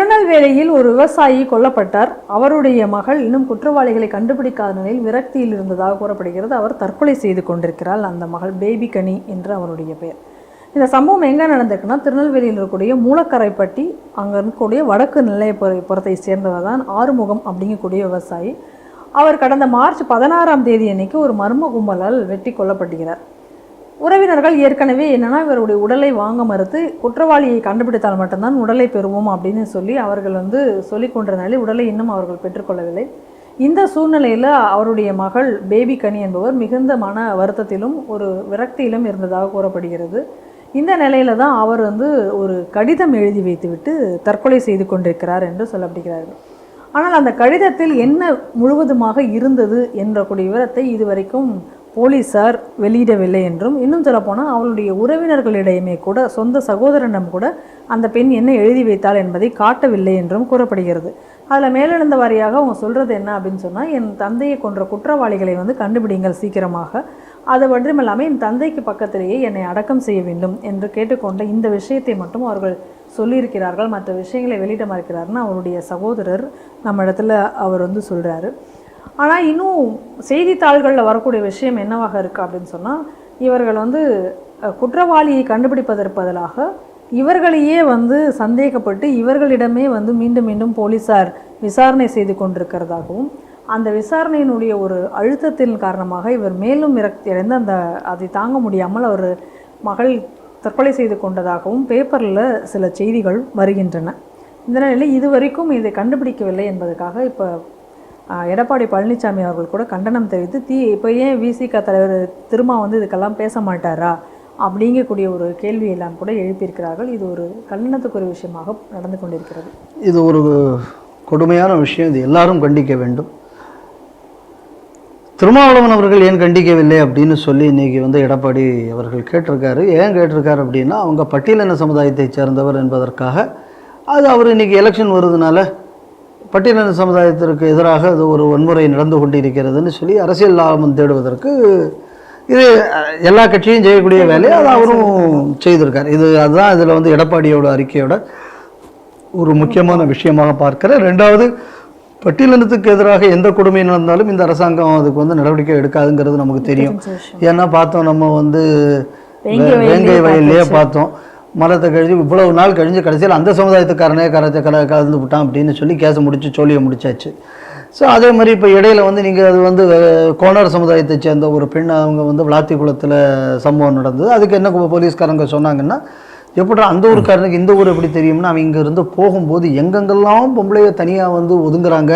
திருநெல்வேலியில் ஒரு விவசாயி கொல்லப்பட்டார். அவருடைய மகள் இன்னும் குற்றவாளிகளை கண்டுபிடிக்காத நிலையில் விரக்தியில் இருந்ததாக கூறப்படுகிறது. அவர் தற்கொலை செய்து கொண்டிருக்கிறாள். அந்த மகள் பேபி கனி என்று அவருடைய பெயர். இந்த சம்பவம் எங்கே நடந்திருக்குன்னா, திருநெல்வேலியில் இருக்கக்கூடிய மூலக்கரைப்பட்டி அங்கே இருக்கக்கூடிய வடக்கு நிலையப்புறத்தை சேர்ந்தவர் தான் ஆறுமுகம் அப்படிங்கக்கூடிய விவசாயி. அவர் கடந்த மார்ச் 16ஆம் தேதி அன்னைக்கு ஒரு மர்ம கும்பலால் வெட்டி கொல்லப்படுகிறார். உறவினர்கள் ஏற்கனவே என்னன்னா, இவருடைய உடலை வாங்க மறுத்து குற்றவாளியை கண்டுபிடித்தால் மட்டும்தான் உடலை பெறுவோம் அப்படின்னு சொல்லி அவர்கள் சொல்லிக் கொண்டனாலே உடலை இன்னும் அவர்கள் பெற்றுக்கொள்ளவில்லை. இந்த சூழ்நிலையில் அவருடைய மகள் பேபி கனி என்பவர் மிகுந்த மன வருத்தத்திலும் ஒரு விரக்தியிலும் இருந்ததாக கூறப்படுகிறது. இந்த நிலையில தான் அவர் ஒரு கடிதம் எழுதி வைத்துவிட்டு தற்கொலை செய்து கொண்டிருக்கிறார் என்று சொல்லப்படுகிறார்கள். ஆனால் அந்த கடிதத்தில் என்ன முழுவதுமாக இருந்தது என்ற கூடிய விவரத்தை இதுவரைக்கும் போலீஸார் வெளியிடவில்லை என்றும், இன்னும் சொல்லப்போனால் அவளுடைய உறவினர்களிடையுமே கூட, சொந்த சகோதரனிடம் கூட அந்த பெண் என்ன எழுதி வைத்தாள் என்பதை காட்டவில்லை என்றும் கூறப்படுகிறது. அதில் மேலெழுந்த வாரியாக அவங்க சொல்கிறது என்ன அப்படின்னு சொன்னால், என் தந்தையை கொன்ற குற்றவாளிகளை கண்டுபிடிங்கள் சீக்கிரமாக, அது மட்டுமில்லாமல் என் தந்தைக்கு பக்கத்திலேயே என்னை அடக்கம் செய்ய வேண்டும் என்று கேட்டுக்கொண்ட இந்த விஷயத்தை மட்டும் அவர்கள் சொல்லியிருக்கிறார்கள். மற்ற விஷயங்களை வெளியிட மறுக்கிறாருன்னு அவருடைய சகோதரர் நம்ம இடத்துல அவர் சொல்கிறாரு. ஆனால் இன்னும் செய்தித்தாள்களில் வரக்கூடிய விஷயம் என்னவாக இருக்குது அப்படின்னு சொன்னால், இவர்கள் குற்றவாளியை கண்டுபிடிப்பதற்கு பதிலாக இவர்களையே சந்தேகப்பட்டு இவர்களிடமே மீண்டும் மீண்டும் போலீஸார் விசாரணை செய்து கொண்டிருக்கிறதாகவும், அந்த விசாரணையினுடைய ஒரு அழுத்தத்தின் காரணமாக இவர் மேலும் விரக்தியடைந்து அதை தாங்க முடியாமல் அவர் மகள் தற்கொலை செய்து கொண்டதாகவும் பேப்பரில் சில செய்திகள் வருகின்றன. இந்த நிலையில் இதுவரைக்கும் இதை கண்டுபிடிக்கவில்லை என்பதற்காக இப்போ எடப்பாடி பழனிசாமி அவர்கள் கூட கண்டனம் தெரிவித்து இப்போ ஏன் விசிக தலைவர் திரும்ப இதுக்கெல்லாம் பேச மாட்டாரா அப்படிங்கக்கூடிய ஒரு கேள்வியெல்லாம் கூட எழுப்பியிருக்கிறார்கள். இது ஒரு கண்டனத்துக்குரிய விஷயமாக நடந்து கொண்டிருக்கிறது. இது ஒரு கொடுமையான விஷயம். இது எல்லாரும் கண்டிக்க வேண்டும். திருமாவளவன் அவர்கள் ஏன் கண்டிக்கவில்லை அப்படின்னு சொல்லி இன்றைக்கி எடப்பாடி அவர்கள் கேட்டிருக்காரு. ஏன் கேட்டிருக்காரு அப்படின்னா, அவங்க பட்டியலின சமுதாயத்தை சேர்ந்தவர் என்பதற்காக. அது அவர் இன்றைக்கி எலெக்ஷன் வருதுனால பட்டியலின சமுதாயத்திற்கு எதிராக அது ஒரு வன்முறை நடந்து கொண்டிருக்கிறதுன்னு சொல்லி அரசியல் லாபம் தேடுவதற்கு இது எல்லா கட்சியும் செய்யக்கூடிய வேலையை அது அவரும் செய்திருக்கார். அதுதான் இதில் எடப்பாடியோட அறிக்கையோட ஒரு முக்கியமான விஷயமாக பார்க்கிறேன். ரெண்டாவது, பட்டியலினத்துக்கு எதிராக எந்த கொடுமை நடந்தாலும் இந்த அரசாங்கம் அதுக்கு நடவடிக்கை எடுக்காதுங்கிறது நமக்கு தெரியும். ஏன்னா பார்த்தோம், நம்ம வேங்கை வயல்லையே பார்த்தோம், மரத்தை கழிஞ்சு இவ்வளவு நாள் கழிஞ்சு கடைசியில் அந்த சமுதாயத்துக்காரனே கலந்து விட்டான் அப்படின்னு சொல்லி கேஸை முடிச்சு சோழியை முடிச்சாச்சு. ஸோ அதே மாதிரி இப்போ இடையில நீங்கள் அது கோனார் சமுதாயத்தை சேர்ந்த ஒரு பெண், அவங்க விளாத்தி குளத்தில் சம்பவம் நடந்தது. அதுக்கு என்ன போலீஸ்காரங்க சொன்னாங்கன்னா, எப்படா அந்த ஊருக்காரனுக்கு இந்த ஊர் எப்படி தெரியும்னா, அவங்க இங்கேருந்து போகும்போது எங்கெங்கெல்லாம் பொம்பளையை தனியாக ஒதுங்குறாங்க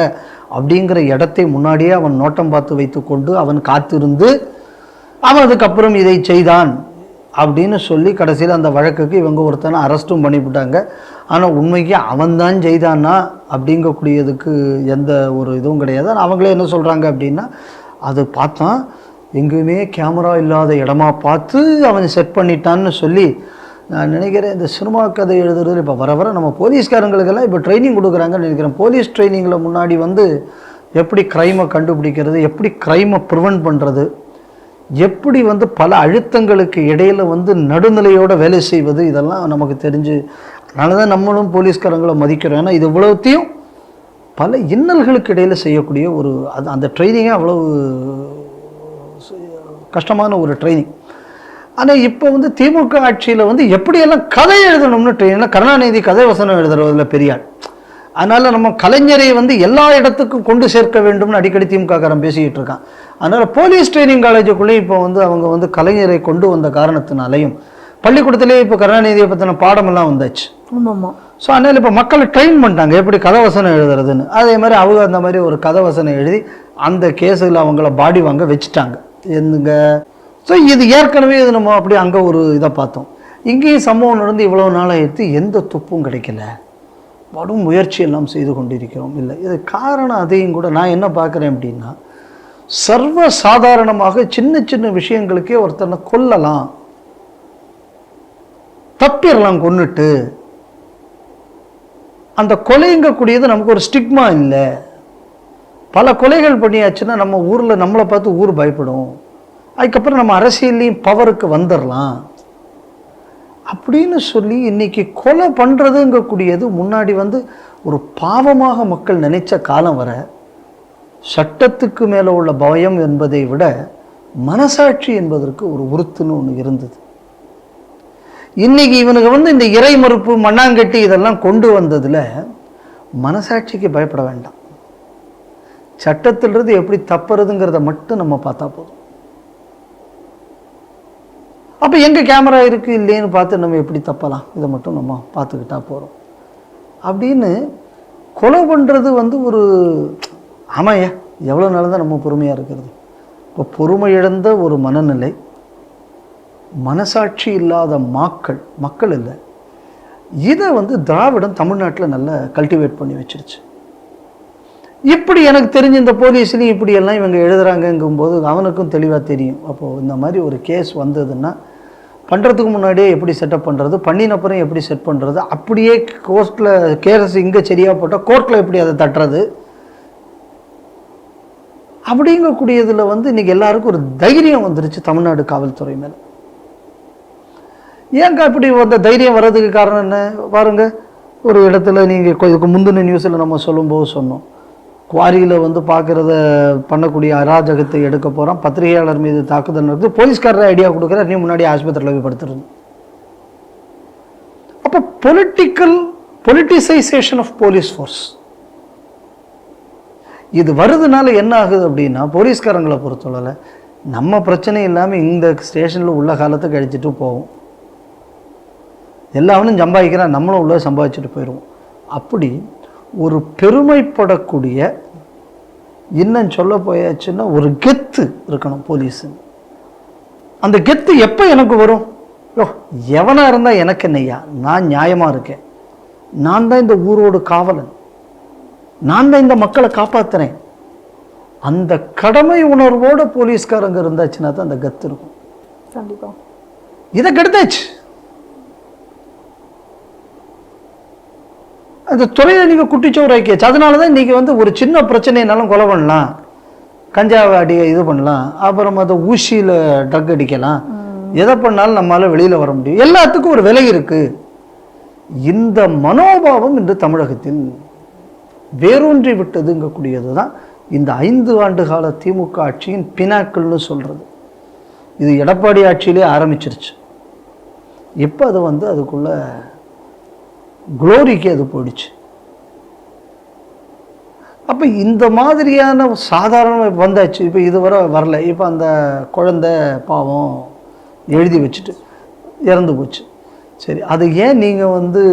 அப்படிங்கிற இடத்தை முன்னாடியே அவன் நோட்டம் பார்த்து வைத்து கொண்டு அவன் காத்திருந்து அவன் அதுக்கப்புறம் இதை செய்தான் அப்படின்னு சொல்லி கடைசியில் அந்த வழக்குக்கு இவங்க ஒருத்தனை அரெஸ்ட்டும் பண்ணிவிட்டாங்க. ஆனால் உண்மைக்கு அவன்தான் செய்தானா அப்படிங்கக்கூடியதுக்கு எந்த ஒரு இதுவும் கிடையாது. அவங்களே என்ன சொல்கிறாங்க அப்படின்னா, அது பார்த்தான் எங்கேயுமே கேமரா இல்லாத இடமா பார்த்து அவன் செட் பண்ணிட்டான்னு சொல்லி. நான் நினைக்கிறேன், இந்த சினிமா கதை எழுதுறது இப்போ வர வர நம்ம போலீஸ்காரங்களுக்கெல்லாம் இப்போ ட்ரைனிங் கொடுக்குறாங்கன்னு நினைக்கிறேன். போலீஸ் ட்ரைனிங்கில் முன்னாடி எப்படி க்ரைமை கண்டுபிடிக்கிறது, எப்படி க்ரைமை ப்ரிவென்ட் பண்ணுறது, எப்படி பல அழுத்தங்களுக்கு இடையில் நடுநிலையோடு வேலை செய்வது, இதெல்லாம் நமக்கு தெரிஞ்சு. அதனால தான் நம்மளும் போலீஸ்காரங்களை மதிக்கிறோம். ஏன்னா இது இவ்வளோத்தையும் பல இன்னல்களுக்கு இடையில் செய்யக்கூடிய ஒரு அந்த ட்ரைனிங்கே அவ்வளவு கஷ்டமான ஒரு ட்ரைனிங். ஆனால் இப்போ திமுக ஆட்சியில் எப்படியெல்லாம் கதை எழுதணும்னு ட்ரெயினில் கருணாநிதி கதை வசனம் எழுதுறதுல பெரியாள். அதனால் நம்ம கலைஞரை எல்லா இடத்துக்கும் கொண்டு சேர்க்க வேண்டும்னு அடிக்கடி திமுககாரன் பேசிக்கிட்டு இருக்கான். அதனால் போலீஸ் ட்ரைனிங் காலேஜுக்குள்ளேயும் இப்போ அவங்க கலைஞரை கொண்டு வந்த காரணத்தினாலையும் பள்ளிக்கூடத்திலே இப்போ கருணாநிதியை பற்றின பாடமெல்லாம் வந்தாச்சு. ஸோ அதனால் இப்போ மக்களை ட்ரெயின் பண்ணிட்டாங்க எப்படி கதவசனம் எழுதுறதுன்னு. அதே மாதிரி அவங்க அந்த மாதிரி ஒரு கதவசனம் எழுதி அந்த கேஸில் அவங்கள பாடி வாங்க வச்சுட்டாங்க என்னங்க. ஸோ இது ஏற்கனவே இது நம்ம அப்படி அங்கே ஒரு இதை பார்த்தோம். இங்கேயும் சம்பவம் நடந்து இவ்வளோ நாளாகிடுத்து, எந்த துப்பும் கிடைக்கல, படும் முயற்சி எல்லாம் செய்து கொண்டிருக்கிறோம். இல்லை, இது காரணம் அதையும் கூட நான் என்ன பார்க்குறேன் அப்படின்னா, சர்வ சாதாரணமாக சின்ன சின்ன விஷயங்களுக்கே ஒருத்தனை கொல்லலாம், தப்பிடலாம், கொன்னுட்டு அந்த கொலைங்கக்கூடியது நமக்கு ஒரு ஸ்டிக்மா இல்லை. பல கொலைகள் பண்ணியாச்சுன்னா நம்ம ஊரில் நம்மளை பார்த்து ஊர் பயப்படும். அதுக்கப்புறம் நம்ம அரசியல்லையும் பவருக்கு வந்துடலாம். அப்படின்னு சொல்லி இன்னைக்கு கொலை பண்ணுறதுங்கக்கூடியது முன்னாடி வந்து ஒரு பாவமாக மக்கள் நினைச்ச காலம் வர சட்டத்துக்கு மேலே உள்ள பயம் என்பதை விட மனசாட்சி என்பதற்கு ஒரு உறுத்துன்னு ஒன்று இருந்தது. இன்னைக்கு இவனுக்கு வந்து இந்த இறை மறுப்பு மண்ணாங்கட்டி இதெல்லாம் கொண்டு வந்ததில் மனசாட்சிக்கு பயப்பட வேண்டாம். சட்டத்திலிருந்து எப்படி தப்புறதுங்கிறத மட்டும் நம்ம பார்த்தா போதும். அப்போ எங்கே கேமரா இருக்குது இல்லைன்னு பார்த்து நம்ம எப்படி தப்பலாம், இதை மட்டும் நம்ம பார்த்துக்கிட்டா போகிறோம் அப்படின்னு கொலை பண்ணுறது வந்து ஒரு ஆமாய்யா எவ்வளோ நாள் தான் நம்ம பொறுமையாக இருக்கிறது. இப்போ பொறுமை இழந்த ஒரு மனநிலை, மனசாட்சி இல்லாத மக்கள் இல்லை, இதை வந்து திராவிடம் தமிழ்நாட்டில் நல்லா கல்டிவேட் பண்ணி வச்சிருச்சு. இப்படி எனக்கு தெரிஞ்ச இந்த போலீஸ்லையும் இப்படியெல்லாம் இவங்க எழுதுகிறாங்கங்கும்போது அவனுக்கும் தெளிவாக தெரியும். அப்போது இந்த மாதிரி ஒரு கேஸ் வந்ததுன்னா பண்ணுறதுக்கு முன்னாடியே எப்படி செட்டப் பண்ணுறது, பண்ணினப்புறம் எப்படி செட் பண்ணுறது, அப்படியே கோர்ட்டில் கேஸ் இங்கே சரியாக போட்டால் கோர்ட்டில் எப்படி அதை தட்டுறது அப்படிங்கக்கூடியதில் வந்து இன்றைக்கி எல்லாருக்கும் ஒரு தைரியம் வந்துருச்சு தமிழ்நாடு காவல்துறை மேலே. ஏங்க இப்படி அந்த தைரியம் வர்றதுக்கு காரணம் என்ன பாருங்கள். ஒரு இடத்துல நீங்கள் இதுக்கு முந்தின நியூஸில் நம்ம சொல்லும்போது சொன்னோம், குவாரியில் வந்து பார்க்குறத பண்ணக்கூடிய அராஜகத்தை எடுக்க போகிறோம், பத்திரிகையாளர் மீது தாக்குதல் நடக்குது, போலீஸ்காரர் ஐடியா கொடுக்குற நீ முன்னாடி ஆஸ்பத்திரியில் போய் படுத்துருந்தோம். அப்போ பொலிட்டிசைசேஷன் ஆஃப் போலீஸ் ஃபோர்ஸ் இது வருதுனால என்ன ஆகுது அப்படின்னா, போலீஸ்காரங்களை பொறுத்தவரை நம்ம பிரச்சனை இல்லாமல் இந்த ஸ்டேஷனில் உள்ள காலத்தை கழிச்சிட்டு போவோம், எல்லாவனும் சம்பாதிக்கிறான் நம்மளும் உள்ள சம்பாதிச்சுட்டு போயிடுவோம். அப்படி ஒரு பெருமைப்படக்கூடிய, இன்னும் சொல்ல போயாச்சுன்னா ஒரு கெத்து இருக்கணும் போலீஸு. அந்த கெத்து எப்போ எனக்கு வரும், எவனாக இருந்தால் எனக்கு என்னையா, நான் நியாயமாக இருக்கேன், நான் தான் இந்த ஊரோடு காவலன், நான் தான் இந்த மக்களை காப்பாற்றுறேன், அந்த கடமை உணர்வோடு போலீஸ்காரங்க இருந்தாச்சுன்னா தான் அந்த கெத்து இருக்கும். கண்டிப்பாக இதை கெடுத்தாச்சு. அந்த துறையை நீங்கள் குட்டிச்சோறாக்கியாச்சு. அதனால தான் இன்றைக்கி வந்து ஒரு சின்ன பிரச்சனைனாலும் கொலை பண்ணலாம், கஞ்சாவை இது பண்ணலாம், அப்புறம் அதை ஊசியில் ட்ரக் அடிக்கலாம், எதை பண்ணாலும் நம்மளால் வெளியில் வர முடியும், எல்லாத்துக்கும் ஒரு விலை இருக்குது. இந்த மனோபாவம் இன்று தமிழகத்தில் வேரூன்றி விட்டதுங்கக்கூடியது தான் இந்த 5 ஆண்டு கால திமுக ஆட்சியின் பினாக்கள்னு சொல்கிறது. இது எடப்பாடி ஆட்சியிலே ஆரம்பிச்சிருச்சு. இப்போ அது வந்து அதுக்குள்ள குளோரிக்கு அது போயிடுச்சு. அப்போ இந்த மாதிரியான சாதாரண வந்தாச்சு. இப்போ இதுவரை வரல. இப்போ அந்த குழந்தை பாவம் எழுதி வச்சுட்டு இறந்து போச்சு. சரி, அது ஏன் நீங்கள் வந்து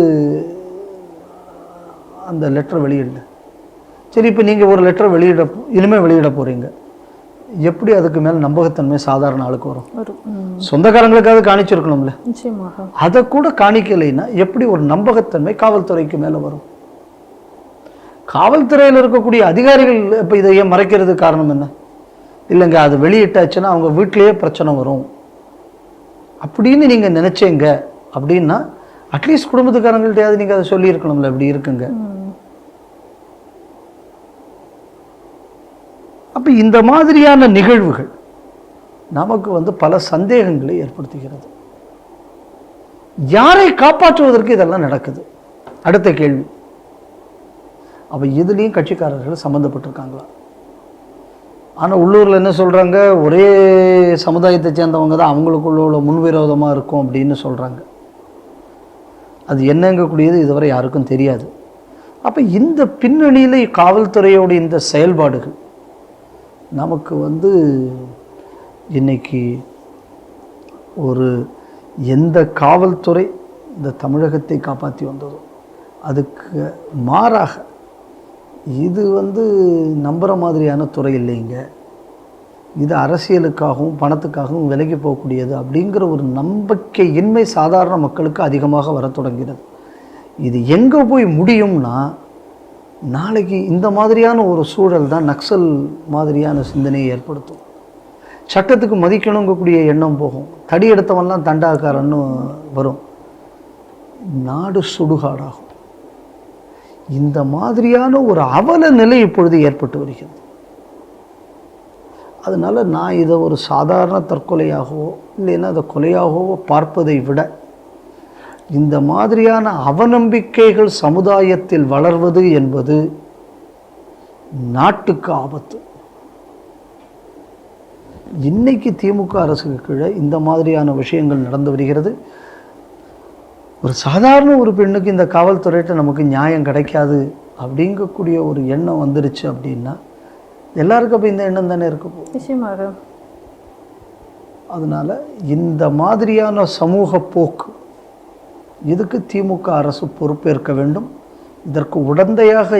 அந்த லெட்டர் வெளியிடல? சரி, இப்போ நீங்கள் ஒரு லெட்டர் இனிமேல் வெளியிட போகிறீங்க, எப்படி அதுக்கு மேலே நம்பகத்தன்மை சாதாரண ஆளுக்கு வரும்? சொந்தக்காரங்களுக்காவது காணிச்சிருக்கணும்ல, அதை கூட காணிக்கலைன்னா எப்படி ஒரு நம்பகத்தன்மை காவல்துறைக்கு மேலே வரும்? காவல்துறையில் இருக்கக்கூடிய அதிகாரிகள் இப்போ இதை ஏன் மறைக்கிறது காரணம் என்ன? இல்லைங்க, அது வெளியிட்டாச்சுன்னா அவங்க வீட்டிலேயே பிரச்சனை வரும் அப்படின்னு நீங்கள் நினச்சேங்க அப்படின்னா அட்லீஸ்ட் குடும்பத்துக்காரங்கள்ட்டையாவது நீங்கள் அதை சொல்லியிருக்கணும்ல, இப்படி இருக்குங்க. அப்போ இந்த மாதிரியான நிகழ்வுகள் நமக்கு வந்து பல சந்தேகங்களை ஏற்படுத்துகிறது. யாரை காப்பாற்றுவதற்கு இதெல்லாம் நடக்குது? அடுத்த கேள்வி, அப்போ இதுலேயும் கட்சிக்காரர்கள் சம்மந்தப்பட்டிருக்காங்களா? ஆனால் உள்ளூரில் என்ன சொல்கிறாங்க, ஒரே சமுதாயத்தை சேர்ந்தவங்க தான் அவங்களுக்குள்ள உள்ள முன்விரோதமாக இருக்கும் அப்படின்னு சொல்கிறாங்க. அது என்னங்கக்கூடியது இதுவரை யாருக்கும் தெரியாது. அப்போ இந்த பின்னணியில் காவல்துறையோட இந்த செயல்பாடுகள் நமக்கு வந்து இன்னைக்கு ஒரு எந்த காவல்துறை இந்த தமிழகத்தை காப்பாற்றி வந்ததோ அதுக்கு மாறாக இது வந்து நம்புகிற மாதிரியான துறை இல்லைங்க, இது அரசியலுக்காகவும் பணத்துக்காகவும் விலகி போகக்கூடியது அப்படிங்கிற ஒரு நம்பிக்கையின்மை சாதாரண மக்களுக்கு அதிகமாக வர தொடங்கிறது. இது எங்கே போய் முடியும்னா, நாளைக்கு இந்த மாதிரியான ஒரு சூழல் தான் நக்சல் மாதிரியான சிந்தனையை ஏற்படுத்தும். சட்டத்துக்கு மதிக்கணுங்கக்கூடிய எண்ணம் போகும், தடி எடுத்தவன்லாம் தண்டாக்காரன்னு வரும், நாடு சுடுகாடாகும். இந்த மாதிரியான ஒரு அவல நிலை இப்பொழுது ஏற்பட்டு வருகிறது. அதனால் நான் இதை ஒரு சாதாரண தற்கொலையாகவோ இல்லைன்னா அதை கொலையாகவோ பார்ப்பதை விட இந்த மாதிரியான அவநம்பிக்கைகள் சமுதாயத்தில் வளர்வது என்பது நாட்டுக்கு ஆபத்து. இன்னைக்கு திமுக அரசுக்கு கீழே இந்த மாதிரியான விஷயங்கள் நடந்து வருகிறது. ஒரு சாதாரண ஒரு பெண்ணுக்கு இந்த காவல்துறையிட்ட நமக்கு நியாயம் கிடைக்காது அப்படிங்கக்கூடிய ஒரு எண்ணம் வந்துருச்சு அப்படின்னா எல்லாருக்கும் அப்போ இந்த எண்ணம் தானே இருக்க போகுது. நிச்சயமாக. அதனால் இந்த மாதிரியான சமூக போக்கு இதுக்கு திமுக அரசு பொறுப்பேற்க வேண்டும். இதற்கு உடந்தையாக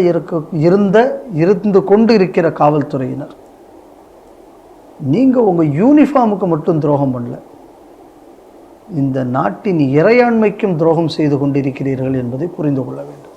இருந்து கொண்டு இருக்கிற காவல்துறையினர், நீங்கள் உங்கள் யூனிஃபார்முக்கு மட்டும் துரோகம் பண்ணல, இந்த நாட்டின் இறையாண்மைக்கும் துரோகம் செய்து கொண்டிருக்கிறீர்கள் என்பதை புரிந்து கொள்ள வேண்டும்.